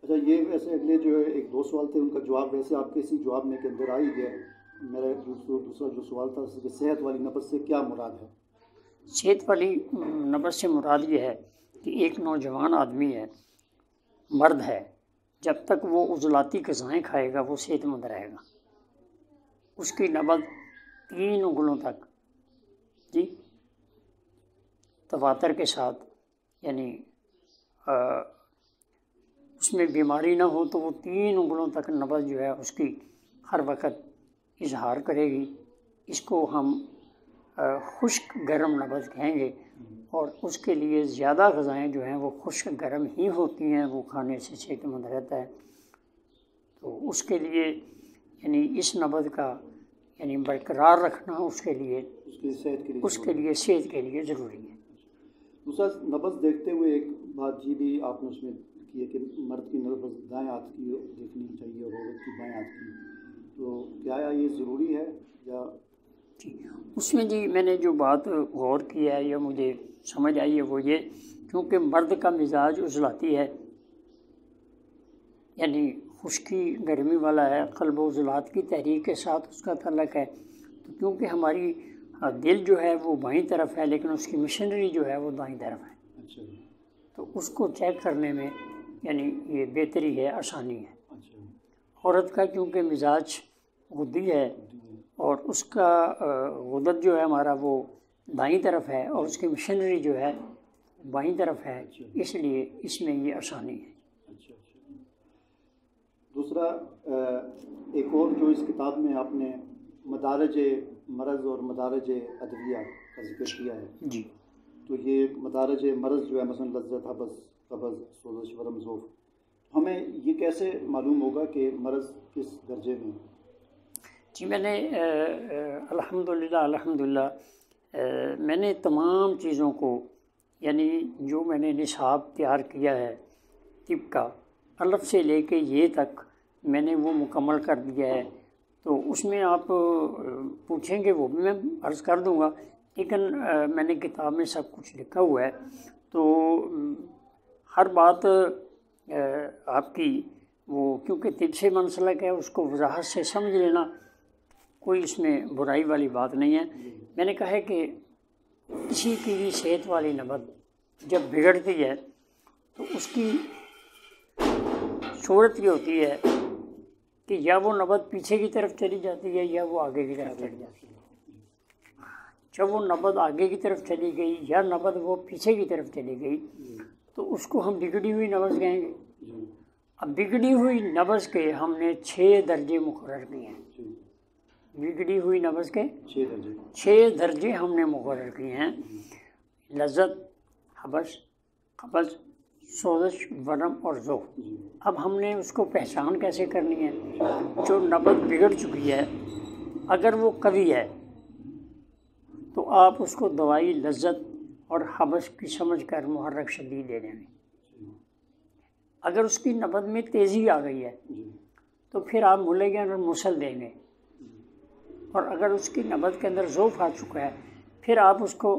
اچھا، یہ ویسے اگلے جو ہے ایک دو سوال تھے، ان کا جواب ویسے آپ کے اسی جواب میں کے اندر آ ہی گیا۔ میرا دوسرا جو سوال تھا کہ صحت والی نبض سے کیا مراد ہے؟ صحت والی نبض سے مراد یہ ہے کہ ایک نوجوان آدمی ہے، مرد ہے، جب تک وہ عضلاتی غذائیں کھائے گا وہ صحت مند رہے گا۔ اس کی نبض 3 انگلوں تک تواتر کے ساتھ، یعنی اس میں بیماری نہ ہو تو وہ 3 انگلوں تک نبض جو ہے اس کی ہر وقت اظہار کرے گی۔ اس کو ہم خشک گرم نبض کہیں گے، اور اس کے لیے زیادہ غذائیں جو ہیں وہ خشک گرم ہی ہوتی ہیں، وہ کھانے سے صحت مند رہتا ہے۔ تو اس کے لیے یعنی اس نبض کا یعنی برقرار رکھنا اس کے لیے صحت کے لیے ضروری ہے۔ دوسرا، نبض دیکھتے ہوئے ایک بات یہ بھی آپ نے اس میں کی ہے کہ مرد کی نبض دائیں ہاتھ کی دیکھنی چاہیے اور عورت کی بائیں ہاتھ کی، تو کیا یہ ضروری ہے یا؟ اس میں میں نے جو بات غور کیا ہے یا مجھے سمجھ آئی ہے وہ یہ، کیونکہ مرد کا مزاج عضلاتی ہے، یعنی خشکی گرمی والا ہے، قلب و عضلات کی تحریک کے ساتھ اس کا تعلق ہے، تو کیونکہ ہماری دل جو ہے وہ بائیں طرف ہے لیکن اس کی مشینری جو ہے وہ دائیں طرف ہے، تو اس کو چیک کرنے میں یعنی یہ بہتری ہے، آسانی ہے۔ عورت کا کیونکہ مزاج غدی ہے اور اس کا غدد جو ہے ہمارا وہ دائیں طرف ہے اور اس کی مشینری جو ہے بائیں طرف ہے، اس لیے اس میں یہ آسانی ہے۔ دوسرا، ایک اور جو اس کتاب میں آپ نے مدارج مرض اور مدارج ادویہ کا ذکر کیا ہے، تو یہ مدارج مرض جو ہے مثلا لذت، حبس، قبض، سوزش، ورم، ذوف، ہمیں یہ کیسے معلوم ہوگا کہ مرض کس درجے میں ہے؟ میں نے الحمدللہ میں نے تمام چیزوں کو یعنی جو میں نے نصاب تیار کیا ہے طب کا، الف سے لے کے یہ تک میں نے وہ مکمل کر دیا ہے، تو اس میں آپ پوچھیں گے وہ بھی میں عرض کر دوں گا، لیکن میں نے کتاب میں سب کچھ لکھا ہوا ہے، تو ہر بات آپ کی وہ کیونکہ طب سے منسلک ہے اس کو وضاحت سے سمجھ لینا، کوئی اس میں برائی والی بات نہیں ہے۔ میں نے کہا ہے کہ کسی کی بھی صحت والی نبض جب بگڑتی ہے تو اس کی صورت یہ ہوتی ہے کہ یا وہ نبض پیچھے کی طرف چلی جاتی ہے یا وہ آگے کی طرف چلی جاتی ہے۔ جب وہ نبض آگے کی طرف چلی گئی یا نبض وہ پیچھے کی طرف چلی گئی تو اس کو ہم بگڑی ہوئی نبض کہیں گے۔ اب بگڑی ہوئی نبض کے ہم نے 6 درجے مقرر کیے ہیں، بگڑی ہوئی نبض کے 6 درجے ہم نے مقرر کیے ہیں: لذت، حبس، قبض، سوزش، ورم اور ذوف۔ اب ہم نے اس کو پہچان کیسے کرنی ہے؟ جو نبض بگڑ چکی ہے اگر وہ قوی ہے تو آپ اس کو دوائی لذت اور حبس کی سمجھ کر محرک شدید دے دیں گے۔ اگر اس کی نبض میں تیزی آ گئی ہے تو پھر آپ ملیگن اور مسل دیں گے، اور اگر اس کی نبض کے اندر ذوف آ چکا ہے پھر آپ اس کو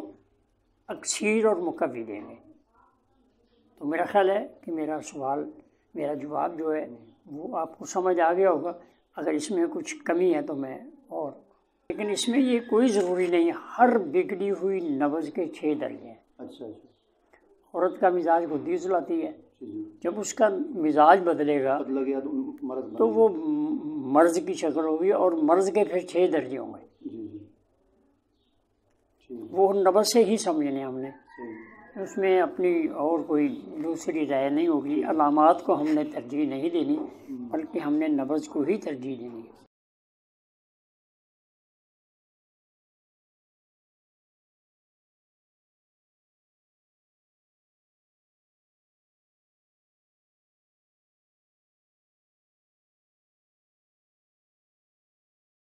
اکسیر اور مقوی دیں گے۔ تو میرا خیال ہے کہ میرا جواب جو ہے وہ آپ کو سمجھ آ گیا ہوگا۔ اگر اس میں کچھ کمی ہے تو میں اور، لیکن اس میں یہ کوئی ضروری نہیں ہے، ہر بگڑی ہوئی نبض کے 6 درجے ہیں۔ عورت کا مزاج غدی عضلاتی ہے، جب اس کا مزاج بدلے گا تو وہ مرض کی شکل ہوگی اور مرض کے پھر 6 درجے ہوں گے، وہ نبض سے ہی سمجھنے ہم نے، اس میں اپنی اور کوئی دوسری رائے نہیں ہوگی۔ علامات کو ہم نے ترجیح نہیں دینی بلکہ ہم نے نبض کو ہی ترجیح دینی ہے۔